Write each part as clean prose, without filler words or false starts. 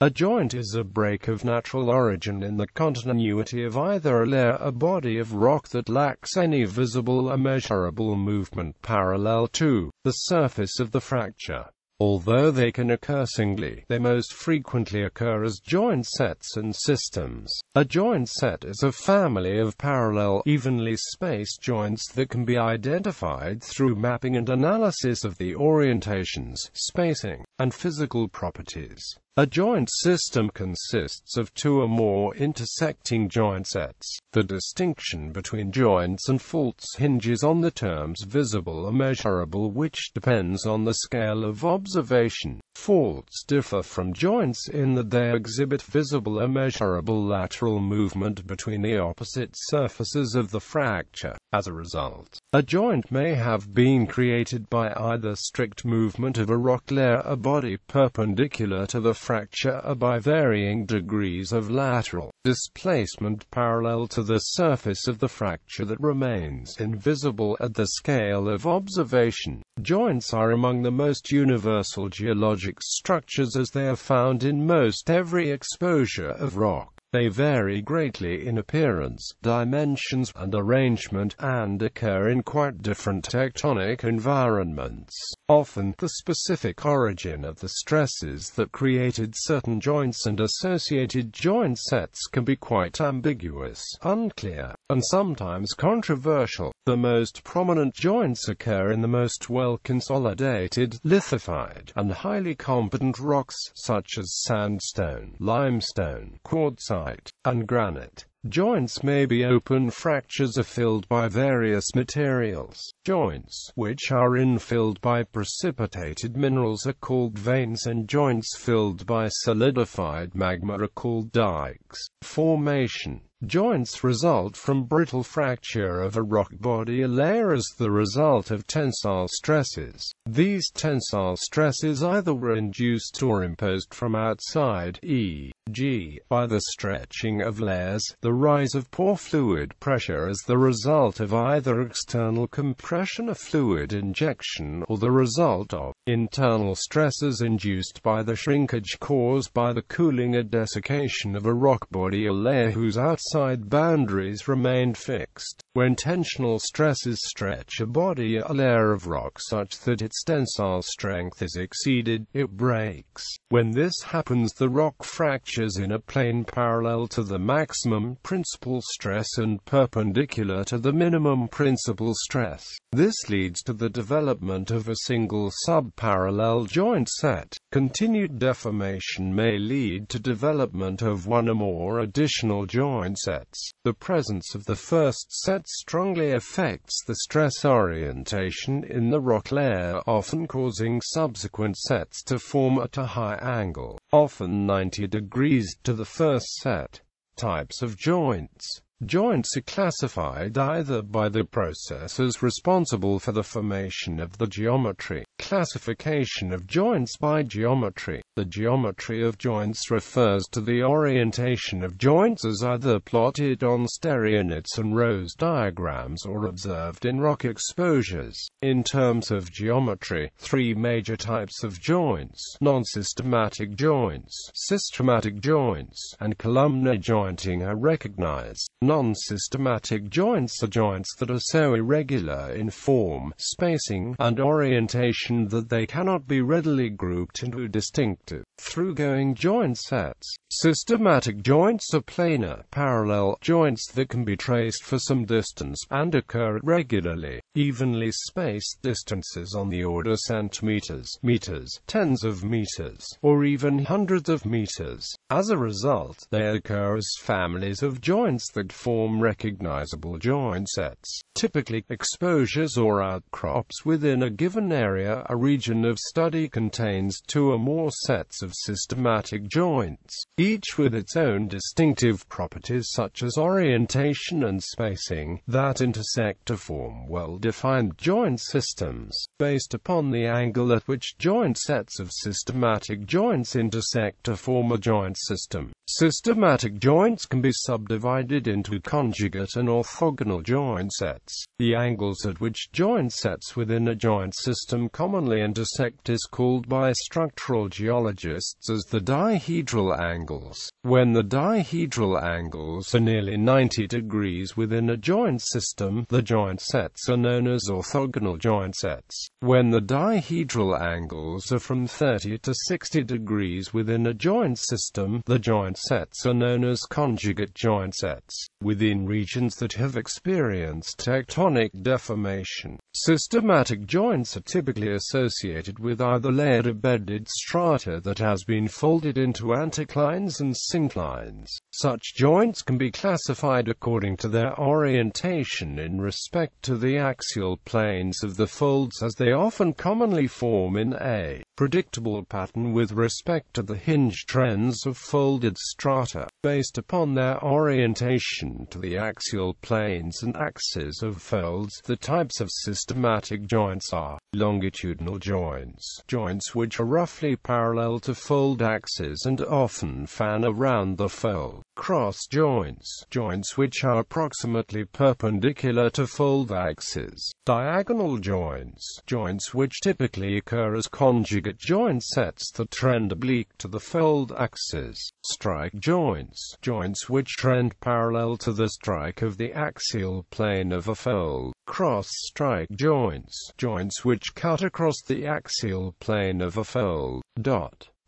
A joint is a break of natural origin in the continuity of either a layer or body of rock that lacks any visible or measurable movement parallel to the surface of the fracture. Although they can occur singly, they most frequently occur as joint sets and systems. A joint set is a family of parallel, evenly spaced joints that can be identified through mapping and analysis of the orientations, spacing, and physical properties. A joint system consists of two or more intersecting joint sets. The distinction between joints and faults hinges on the terms visible or measurable, which depends on the scale of observation. Faults differ from joints in that they exhibit visible or measurable lateral movement between the opposite surfaces of the fracture. As a result, a joint may have been created by either strict movement of a rock layer or body perpendicular to the fracture, or by varying degrees of lateral displacement parallel to the surface of the fracture that remains invisible at the scale of observation. Joints are among the most universal geologic structures, as they are found in most every exposure of rock. They vary greatly in appearance, dimensions, and arrangement, and occur in quite different tectonic environments. Often, the specific origin of the stresses that created certain joints and associated joint sets can be quite ambiguous, unclear, and sometimes controversial. The most prominent joints occur in the most well-consolidated, lithified, and highly competent rocks, such as sandstone, limestone, quartzite, and granite. Joints may be open fractures or filled by various materials. Joints, which are infilled by precipitated minerals, are called veins, and joints filled by solidified magma are called dikes. Formation. Joints result from brittle fracture of a rock body or layer as the result of tensile stresses. These tensile stresses either were induced or imposed from outside, e.g., by the stretching of layers, the rise of pore fluid pressure as the result of either external compression or fluid injection, or the result of internal stresses induced by the shrinkage caused by the cooling or desiccation of a rock body or layer whose outside boundaries remained fixed. When tensional stresses stretch a body or layer of rock such that its tensile strength is exceeded, it breaks. When this happens, the rock fractures in a plane parallel to the maximum principal stress and perpendicular to the minimum principal stress. This leads to the development of a single subparallel joint set. Continued deformation may lead to development of one or more additional joint sets. The presence of the first set strongly affects the stress orientation in the rock layer, often causing subsequent sets to form at a high angle, often 90 degrees, to the first set. Types of joints. Joints are classified either by the processes responsible for the formation of the geometry. Classification of joints by geometry. The geometry of joints refers to the orientation of joints as either plotted on stereounits and rows diagrams or observed in rock exposures. In terms of geometry, three major types of joints: non-systematic joints, systematic joints, and columnar jointing are recognized. Non-systematic joints are joints that are so irregular in form, spacing, and orientation that they cannot be readily grouped into distinctive, through-going joint sets. Systematic joints are planar, parallel joints that can be traced for some distance, and occur at regularly, evenly spaced distances on the order centimeters, meters, tens of meters, or even hundreds of meters. As a result, they occur as families of joints that form recognizable joint sets. Typically, exposures or outcrops within a given area. A region of study contains two or more sets of systematic joints, each with its own distinctive properties such as orientation and spacing, that intersect to form well-defined joint systems. Based upon the angle at which joint sets of systematic joints intersect to form a joint system, Systematic joints can be subdivided into conjugate and orthogonal joint sets. The angles at which joint sets within a joint system commonly intersect is called by structural geologists as the dihedral angles. When the dihedral angles are nearly 90 degrees within a joint system, the joint sets are known as orthogonal joint sets. When the dihedral angles are from 30 to 60 degrees within a joint system, the joint sets are known as conjugate joint sets. Within regions that have experienced tectonic deformation, systematic joints are typically associated with either layered embedded strata that has been folded into anticlines and synclines. Such joints can be classified according to their orientation in respect to the axial planes of the folds, as they often commonly form in a predictable pattern with respect to the hinge trends of folded strata, based upon their orientation to the axial planes and axes of folds. The types of systematic joints are longitudinal joints, joints which are roughly parallel to fold axes and often fan around the fold; cross joints, joints which are approximately perpendicular to fold axes; diagonal joints, joints which typically occur as conjugate joint sets that trend oblique to the fold axis; strike joints, joints which trend parallel to the strike of the axial plane of a fold; cross-strike joints, joints which cut across the axial plane of a fold.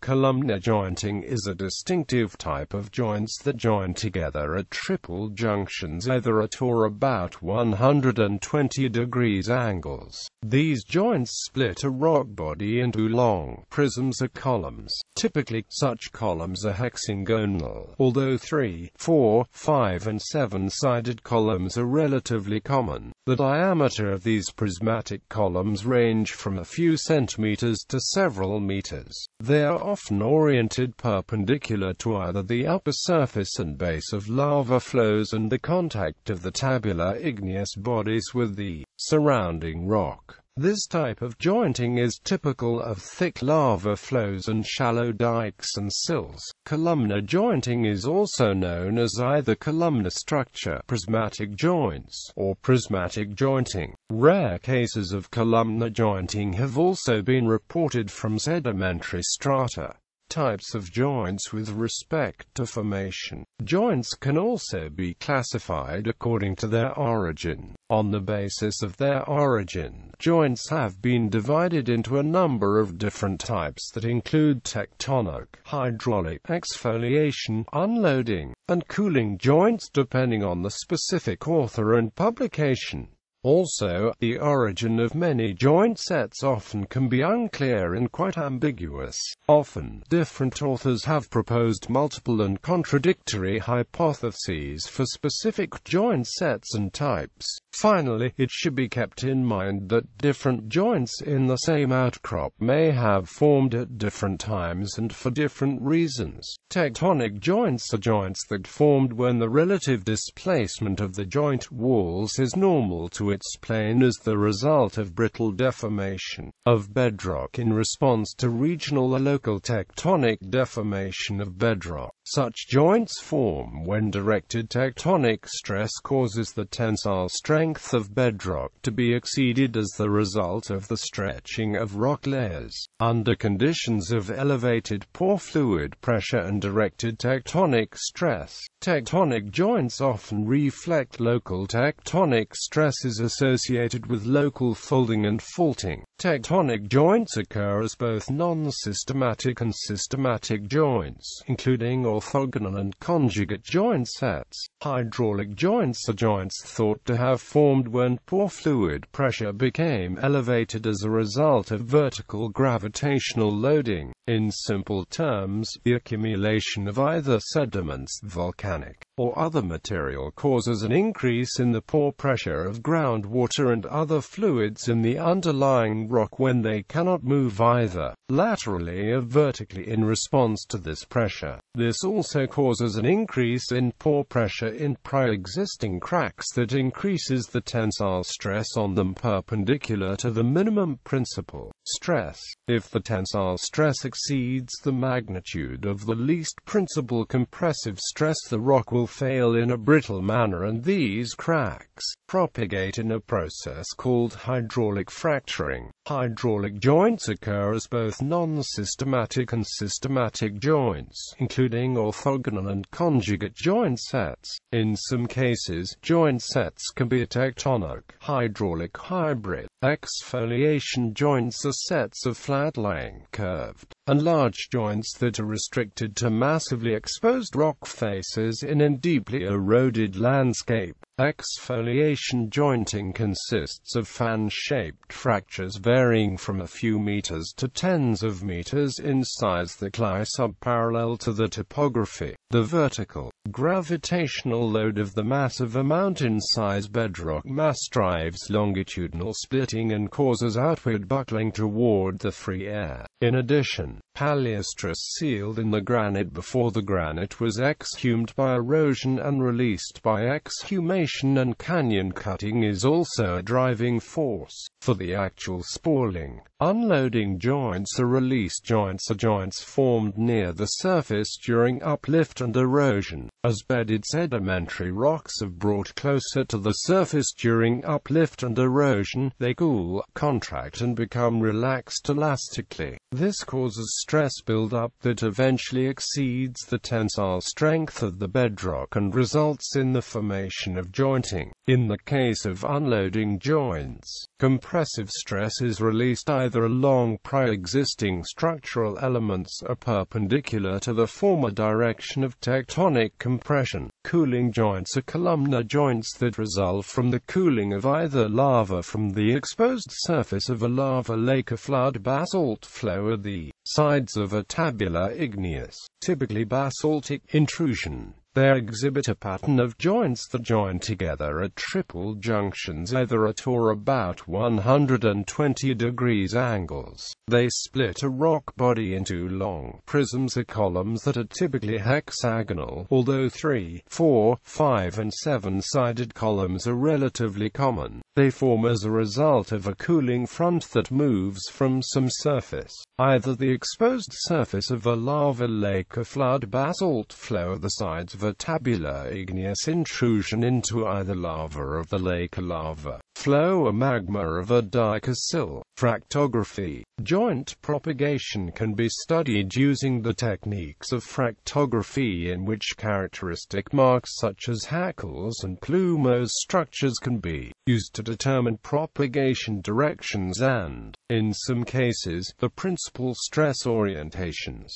Columnar jointing is a distinctive type of joints that join together at triple junctions either at or about 120 degrees angles. These joints split a rock body into long prisms or columns. Typically, such columns are hexagonal, although 3, 4, 5 and 7-sided columns are relatively common. The diameter of these prismatic columns range from a few centimeters to several meters. They are often oriented perpendicular to either the upper surface and base of lava flows and the contact of the tabular igneous bodies with the surrounding rock. This type of jointing is typical of thick lava flows and shallow dikes and sills. Columnar jointing is also known as either columnar structure, prismatic joints, or prismatic jointing. Rare cases of columnar jointing have also been reported from sedimentary strata. Types of joints with respect to formation. Joints can also be classified according to their origin. On the basis of their origin, joints have been divided into a number of different types that include tectonic, hydraulic, exfoliation, unloading, and cooling joints depending on the specific author and publication. Also, the origin of many joint sets often can be unclear and quite ambiguous. Often, different authors have proposed multiple and contradictory hypotheses for specific joint sets and types. Finally, it should be kept in mind that different joints in the same outcrop may have formed at different times and for different reasons. Tectonic joints are joints that formed when the relative displacement of the joint walls is normal to its plane as the result of brittle deformation of bedrock in response to regional or local tectonic deformation of bedrock. Such joints form when directed tectonic stress causes the tensile strength of bedrock to be exceeded as the result of the stretching of rock layers. Under conditions of elevated pore fluid pressure and directed tectonic stress, tectonic joints often reflect local tectonic stresses associated with local folding and faulting. Tectonic joints occur as both non-systematic and systematic joints, including orthogonal and conjugate joint sets. Hydraulic joints are joints thought to have formed when pore fluid pressure became elevated as a result of vertical gravitational loading. In simple terms, the accumulation of either sediments, volcanic, or other material causes an increase in the pore pressure of groundwater and other fluids in the underlying rock when they cannot move either. laterally or vertically in response to this pressure. This also causes an increase in pore pressure in pre-existing cracks that increases the tensile stress on them perpendicular to the minimum principal stress. If the tensile stress exceeds the magnitude of the least principal compressive stress, the rock will fail in a brittle manner, and these cracks propagate in a process called hydraulic fracturing. Hydraulic joints occur as both non-systematic and systematic joints, including orthogonal and conjugate joint sets. In some cases, joint sets can be a tectonic, hydraulic hybrid. Exfoliation joints are sets of flat-lying, curved, and large joints that are restricted to massively exposed rock faces in a deeply eroded landscape. Exfoliation jointing consists of fan-shaped fractures varying from a few meters to tens of meters in size that lie subparallel to the topography. The vertical, gravitational load of the mass of a mountain-size bedrock mass drives longitudinal splitting and causes outward buckling toward the free air. In addition, paleostress sealed in the granite before the granite was exhumed by erosion and released by exhumation and canyon cutting is also a driving force for the actual spalling. Unloading joints or release joints are joints formed near the surface during uplift and erosion. As bedded sedimentary rocks have brought closer to the surface during uplift and erosion, they cool, contract and become relaxed elastically. This causes stress buildup that eventually exceeds the tensile strength of the bedrock and results in the formation of jointing. In the case of unloading joints, compressive stress is released either along pre-existing structural elements or perpendicular to the former direction of tectonic compression. Cooling joints are columnar joints that result from the cooling of either lava from the exposed surface of a lava lake, a flood basalt flow, or the sides of a tabular igneous, typically basaltic, intrusion. They exhibit a pattern of joints that join together at triple junctions, either at or about 120 degrees angles. They split a rock body into long prisms or columns that are typically hexagonal, although 3, 4, 5 and 7-sided columns are relatively common. They form as a result of a cooling front that moves from some surface, either the exposed surface of a lava lake, a flood basalt flow, or the sides of a tabular igneous intrusion into either lava of the lake, a lava flow, or magma of a dike, a sill. Fractography. Joint propagation can be studied using the techniques of fractography, in which characteristic marks such as hackles and plumose structures can be used to determine propagation directions and, in some cases, the principal stress orientations.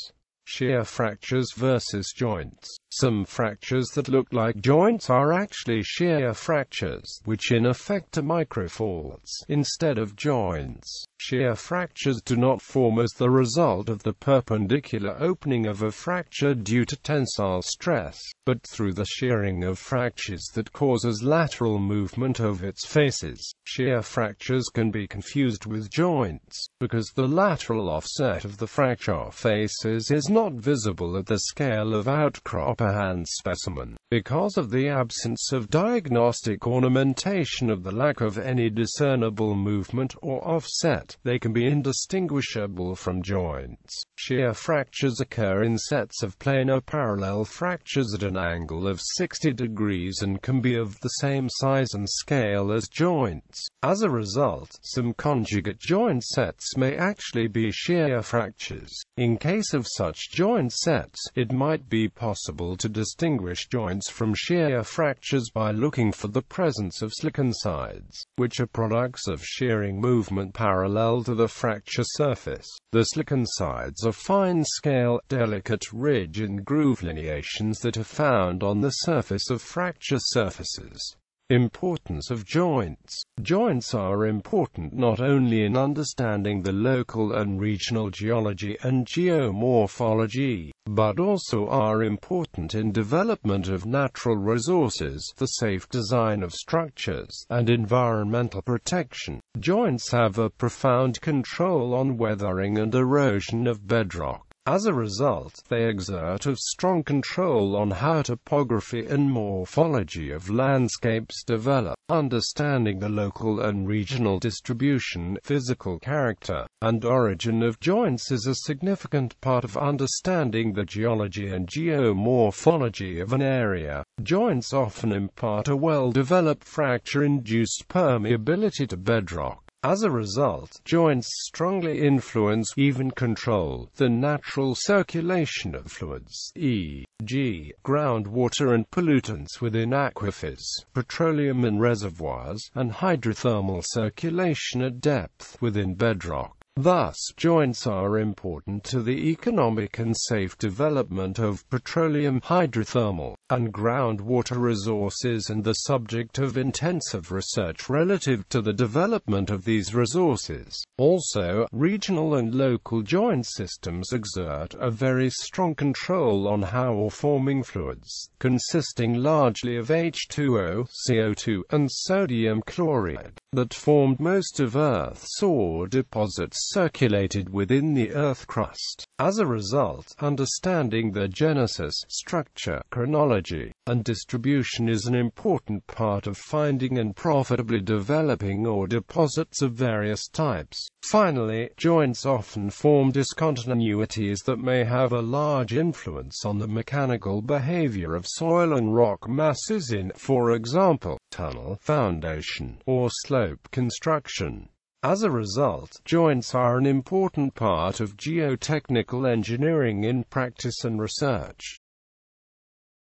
Shear fractures versus joints. Some fractures that look like joints are actually shear fractures, which in effect are microfaults instead of joints. Shear fractures do not form as the result of the perpendicular opening of a fracture due to tensile stress, but through the shearing of fractures that causes lateral movement of its faces. Shear fractures can be confused with joints, because the lateral offset of the fracture faces is not visible at the scale of outcrop a hand specimen. Because of the absence of diagnostic ornamentation of the lack of any discernible movement or offset, they can be indistinguishable from joints. Shear fractures occur in sets of planar parallel fractures at an angle of 60 degrees and can be of the same size and scale as joints. As a result, some conjugate joint sets may actually be shear fractures. In case of such joint sets, it might be possible to distinguish joints from shear fractures by looking for the presence of slicken sides, which are products of shearing movement parallel to the fracture surface. The slicken sides are fine-scale, delicate ridge and groove lineations that are found on the surface of fracture surfaces. Importance of joints. Joints are important not only in understanding the local and regional geology and geomorphology, but also are important in development of natural resources, the safe design of structures, and environmental protection. Joints have a profound control on weathering and erosion of bedrock. As a result, they exert a strong control on how topography and morphology of landscapes develop. Understanding the local and regional distribution, physical character, and origin of joints is a significant part of understanding the geology and geomorphology of an area. Joints often impart a well-developed fracture-induced permeability to bedrock. As a result, joints strongly influence, even control, the natural circulation of fluids, e.g., groundwater and pollutants within aquifers, petroleum in reservoirs, and hydrothermal circulation at depth within bedrock. Thus, joints are important to the economic and safe development of petroleum, hydrothermal, and groundwater resources and the subject of intensive research relative to the development of these resources. Also, regional and local joint systems exert a very strong control on how forming fluids, consisting largely of H2O, CO2, and sodium chloride, that formed most of Earth's ore deposits circulated within the Earth crust. As a result, understanding their genesis, structure, chronology, and distribution is an important part of finding and profitably developing ore deposits of various types. Finally, joints often form discontinuities that may have a large influence on the mechanical behavior of soil and rock masses in, for example, tunnel, foundation, or slope construction. As a result, joints are an important part of geotechnical engineering in practice and research.